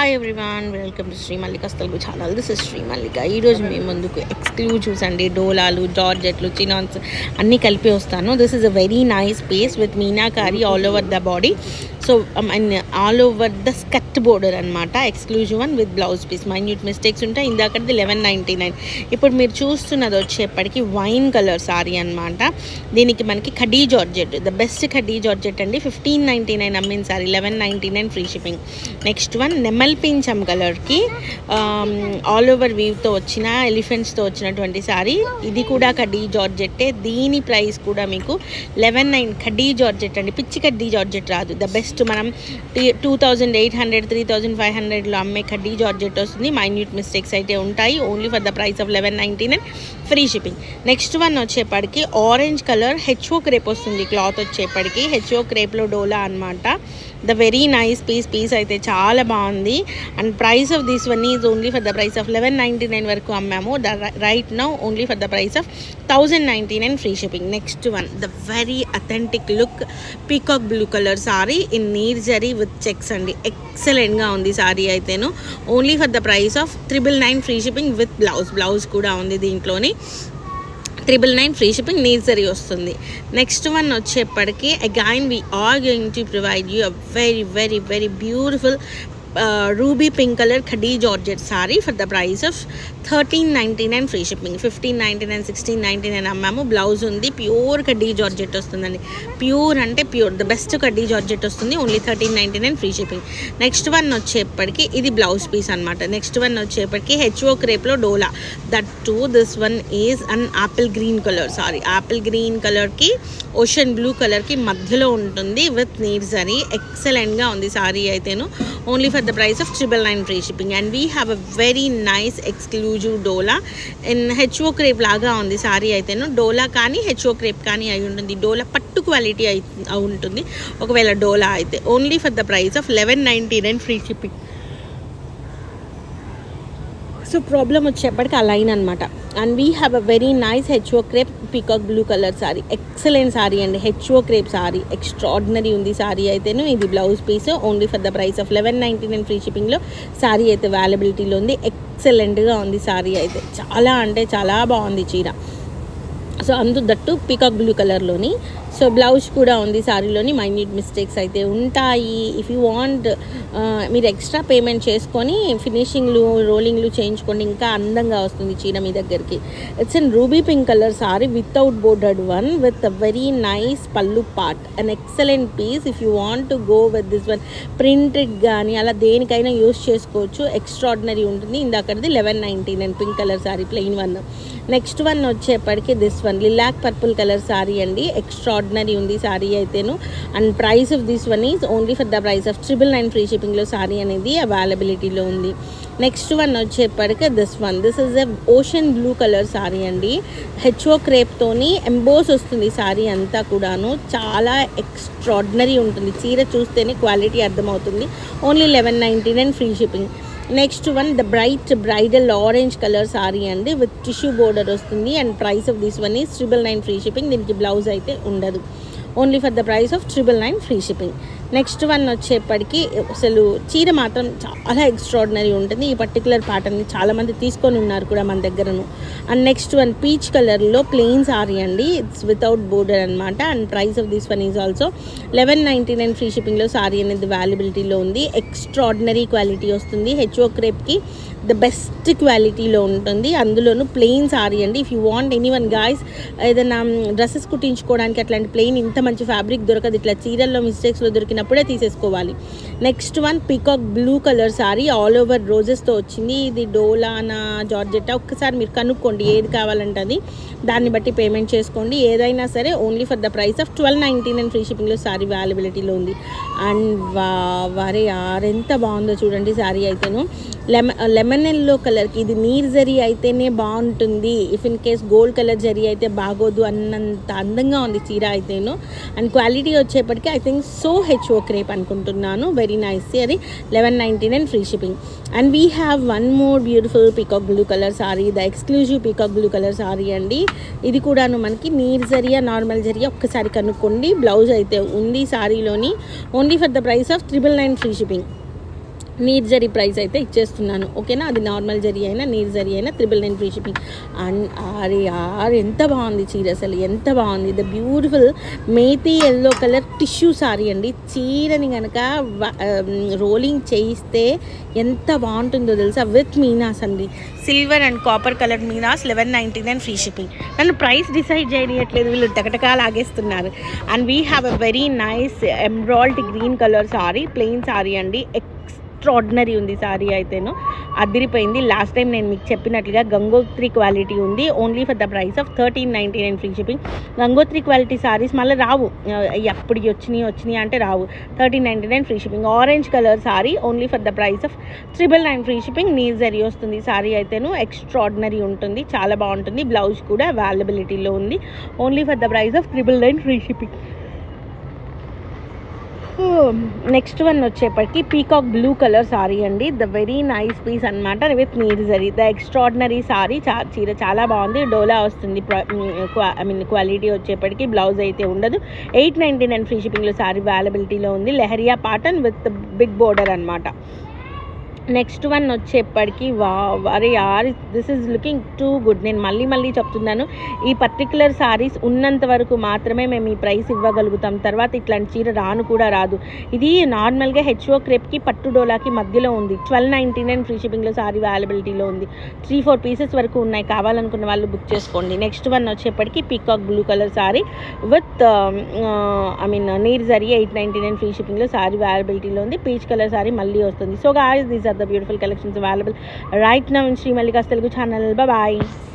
Hi everyone, welcome to Shri Mallika's Telugu channel. This is Shri Mallika. ఈరోజు మేము ముందుకు ఎక్స్క్లూజివ్స్ అండి, డోలాలు, జార్జెట్లు, చినాన్స్ అన్నీ కలిపి వస్తాను. This is a very nice piece with meenakari all over the body. So and all over the skirt border అనమాట. Exclusive one with blouse piece. Minute mistakes ఉంటాయి. ఇందాకది 1199. ఇప్పుడు మీరు చూస్తున్నది వచ్చేప్పటికి వైన్ కలర్ సారీ అనమాట. దీనికి మనకి khadi georgette, the best khadi georgette అండి. 1599 అమ్మిన sari, 1199 free shipping. Next one నెమల్ పించం కలర్కి ఆల్ ఓవర్ వీవ్తో వచ్చిన ఎలిఫెంట్స్తో వచ్చినటువంటి సారీ. ఇది కూడా ఖడీ జార్జెట్టే. దీని ప్రైస్ కూడా మీకు 11,900. ఖడీ జార్జెట్ అండి, పిచ్చి ఖడీ జార్జెట్ రాదు. ద బెస్ట్ మనం 2800, 3500లో అమ్మే ఖడీ జార్జెట్ వస్తుంది. మైన్యూట్ మిస్టేక్స్ అయితే ఉంటాయి. Only for the price of 1199 free shipping. Next one వచ్చేప్పటికి ఆరెంజ్ కలర్ హెచ్ఓ క్రేప్ వస్తుంది. క్లాత్ వచ్చేప్పటికి హెచ్ఓ క్రేప్లో డోలా అనమాట. ద వెరీ నైస్ పీస్ అయితే చాలా బాగుంది. And price of this one is only for the price of 1199 వరకు అమ్మాము. Right now only for the price of 1099 free shipping. Next one the very authentic look peacock blue colour sari in నీర్ జరీ with checks అండి. ఎక్సలెంట్గా ఉంది సారీ అయితేను. Only for the price of 999 free shipping with blouse కూడా ఉంది దీంట్లోని. 999 ఫ్రీ షిప్పింగ్, నీర్ జరీ వస్తుంది. నెక్స్ట్ వన్ వచ్చేప్పటికి again we are going to provide you a very very very beautiful ruby pink colour khadi georgette sari for the price of 1399 free shipping. 1599, 1699 అమ్మాము. Blouse ఉంది. ప్యూర్ ఖడీ జార్జెట్ వస్తుందండి. ప్యూర్ అంటే pure, the best khadi georgette వస్తుంది. Only 1399 free shipping. Next one వచ్చేప్పటికి ఇది blouse piece అనమాట. Next one వచ్చేప్పటికి HO క్రేప్లో డోలా. That too this one is an apple green colour sari. Apple green కలర్కి ఓషన్ బ్లూ కలర్కి మధ్యలో ఉంటుంది విత్ నీర్ జరీ. ఎక్సలెంట్గా ఉంది సారీ అయితేను. Only for the price of 999 free shipping. And we have a very nice exclusive డోలా ఇన్ హెచ్ఓ క్రేప్ లాగా ఉంది సారీ అయితేను. డోలా కానీ హెచ్ఓ క్రేప్ కానీ అయి ఉంటుంది. డోలా పట్టు క్వాలిటీ అయి ఉంటుంది ఒకవేళ డోలా అయితే. Only for the price of 1199 free shipping. So problem వచ్చేప్పటికి ఆ లైన్ అనమాట. And we have a very nice HO crepe peacock blue colour sari. Excellent sari అండి. హెచ్ఓ క్రేప్ సారీ ఎక్స్ట్రాడినరీ ఉంది సారీ అయితేను. ఇది blouse piece. Only for the price of 1199 free షిప్పింగ్లో సారీ అయితే అవైలబిలిటీలో ఉంది. ఎక్సలెంట్గా ఉంది సారీ అయితే. చాలా అంటే చాలా బాగుంది చీర. సో దట్టు పీకాక్ బ్లూ కలర్లోని. సో బ్లౌజ్ కూడా ఉంది సారీలోని. మైన్యూట్ మిస్టేక్స్ అయితే ఉంటాయి. ఇఫ్ యూ వాంట్ మీరు ఎక్స్ట్రా పేమెంట్ చేసుకొని ఫినిషింగ్లు రోలింగ్లు చేయించుకోండి, ఇంకా అందంగా వస్తుంది చీర మీ దగ్గరికి. It's an ruby pink colour sari without bordered one with a very nice pallu part. An excellent piece. If you want to go with this one printed కానీ అలా దేనికైనా యూస్ చేసుకోవచ్చు. ఎక్స్ట్రాడినరీ ఉంటుంది. ఇందాకది 1199 pink colour sari plain one. Next one వచ్చేప్పటికి this one lilac purple colour sari అండి. Extraordinary ఉంది సారీ అయితేను. And price of this one is only for the price of 999 free షిప్పింగ్లో సారీ అనేది అవైలబిలిటీలో ఉంది. నెక్స్ట్ వన్ వచ్చేప్పటికి this is a ocean blue colour sari అండి. హెచ్ఓ క్రేప్తోని ఎంబోస్ వస్తుంది సారీ అంతా కూడాను. చాలా ఎక్స్ట్రాడినరీ ఉంటుంది. చీర చూస్తేనే క్వాలిటీ అర్థమవుతుంది. Only 1199 free shipping. Next one the bridal orange colour sari అండి విత్ టిష్యూ బోర్డర్ వస్తుంది. And price of this one is 999 free shipping. దీనికి బ్లౌజ్ అయితే ఉండదు. Only for the price of 999 free shipping. Next one వచ్చేప్పటికి అసలు చీర మాత్రం చాలా ఎక్స్ట్రాడినరీ ఉంటుంది. ఈ పర్టికులర్ ప్యాటర్న్ని చాలామంది తీసుకొని ఉన్నారు కూడా మన దగ్గరను. అండ్ నెక్స్ట్ వన్ పీచ్ కలర్లో ప్లెయిన్ సారీ అండి. ఇట్స్ వితౌట్ బోర్డర్ అనమాట. And price of this one is also 1199 free షిప్పింగ్లో సారీ అనేది అవైలబిలిటీలో ఉంది. ఎక్స్ట్రాడినరీ క్వాలిటీ వస్తుంది. హెచ్ఓ క్రేప్కి ద బెస్ట్ క్వాలిటీలో ఉంటుంది. అందులోనూ ప్లెయిన్ సారీ అండి. If you want any one guys ఏదైనా డ్రెస్సెస్ కుట్టించుకోవడానికి అట్లాంటి ప్లెయిన్ ఇంత మంచి ఫ్యాబ్రిక్ దొరకదు. ఇట్లా చీరల్లో మిస్టేక్స్లో దొరికినప్పుడే తీసేసుకోవాలి. Next one peacock blue colour sari all over రోజెస్తో వచ్చింది. ఇది డోలానా జార్జెట్టా ఒక్కసారి మీరు కనుక్కోండి ఏది కావాలంటే అది. దాన్ని బట్టి పేమెంట్ చేసుకోండి. ఏదైనా సరే only for the price of 1299 free షిప్పింగ్లో సారీ అవైలబిలిటీలో ఉంది. అండ్ వారే ఎంత బాగుందో చూడండి సారీ అయితేను. లెమన్ ఎల్లో కలర్కి ఇది నీర్ జరీ అయితేనే బాగుంటుంది. If in case gold colour జరీ అయితే బాగోదు అన్నంత అందంగా ఉంది చీర అయితేను. అండ్ క్వాలిటీ వచ్చేప్పటికీ I think so HO crepe అనుకుంటున్నాను. Very nice. అది 1199 free shipping. And we have one more beautiful peacock blue colour sari, the exclusive peacock blue colour sari అండి. ఇది కూడాను మనకి నీర్ జరియా నార్మల్ జరియా ఒక్కసారి కనుక్కోండి. బ్లౌజ్ అయితే ఉంది సారీలోని. Only for the price of 999 free shipping. నీర్ జరీ ప్రైస్ అయితే ఇచ్చేస్తున్నాను, ఓకేనా. అది నార్మల్ జరీ అయినా నీర్ జరీ అయినా 999 ఫ్రీ షిప్పింగ్. అండ్ ఆర్ ఎంత బాగుంది చీర, అసలు ఎంత బాగుంది. The beautiful methi yellow colour tissue sorry అండి. చీరని కనుక రోలింగ్ చేయిస్తే ఎంత బాగుంటుందో తెలుసా, విత్ మీనాస్ అండి. Silver and copper colour Meena's 1199 free shipping. నన్ను ప్రైస్ డిసైడ్ చేయట్లేదు, వీళ్ళు టకటకా లాగేస్తున్నారు. And we have a very nice emerald green colour sari, plain sari అండి. ఎక్స్ట్రాడినరీ ఉంది సారీ అయితేను, అదిరిపోయింది. లాస్ట్ టైం నేను మీకు చెప్పినట్లుగా గంగోత్రి క్వాలిటీ ఉంది, only for the price of 1399 free shipping. Gangotri quality saris మళ్ళీ రావు, ఎప్పటికి వచ్చినాయి అంటే రావు. 1399 free shipping. Orange colour sorry only for the price of 999 free shipping. నీర్ జరీ వస్తుంది సారీ అయితేను, ఎక్స్ట్రాడినరీ ఉంటుంది, చాలా బాగుంటుంది. బ్లౌజ్ కూడా అవైలబిలిటీలో ఉంది, only for the price of 999 free shipping. Next one వచ్చేప్పటికి పీకాక్ బ్లూ కలర్ సారీ అండి. ద వెరీ నైస్ పీస్ అనమాట, విత్ నీర్ జరీ. ద ఎక్స్ట్రాడినరీ సారీ, చీర చాలా బాగుంది. డోలా వస్తుంది, క్వాలిటీ వచ్చేప్పటికి. బ్లౌజ్ అయితే ఉండదు. 899 ఫ్రీ షిప్పింగ్లో సారీ అవైలబిలిటీలో ఉంది. Leheriya pattern with big border అనమాట. నెక్స్ట్ వన్ వచ్చేప్పటికి అరే యార్, this is looking too good. నేను మళ్ళీ చెప్తున్నాను, ఈ పర్టికులర్ సారీస్ ఉన్నంత వరకు మాత్రమే మేము ఈ ప్రైస్ ఇవ్వగలుగుతాం, తర్వాత ఇట్లాంటి చీర రాను కూడా రాదు. ఇది నార్మల్గా హెచ్ఓ క్రేప్కి పట్టు డోలాకి మధ్యలో ఉంది. 1299 ఫ్రీ షిప్పింగ్లో సారీ అవైలబిలిటీలో ఉంది. 3-4 పీసెస్ వరకు ఉన్నాయి, కావాలనుకున్న వాళ్ళు బుక్ చేసుకోండి. నెక్స్ట్ వన్ వచ్చేప్పటికి peacock blue colour sari with నీర్ జరీ 899 ఫ్రీ షిప్పింగ్లో సారీ అవైలబిలిటీలో ఉంది. పీచ్ కలర్ సారీ మళ్ళీ వస్తుంది. So guys, these are the beautiful collections available right now in Sri Mallika's Telugu channel. Bye bye.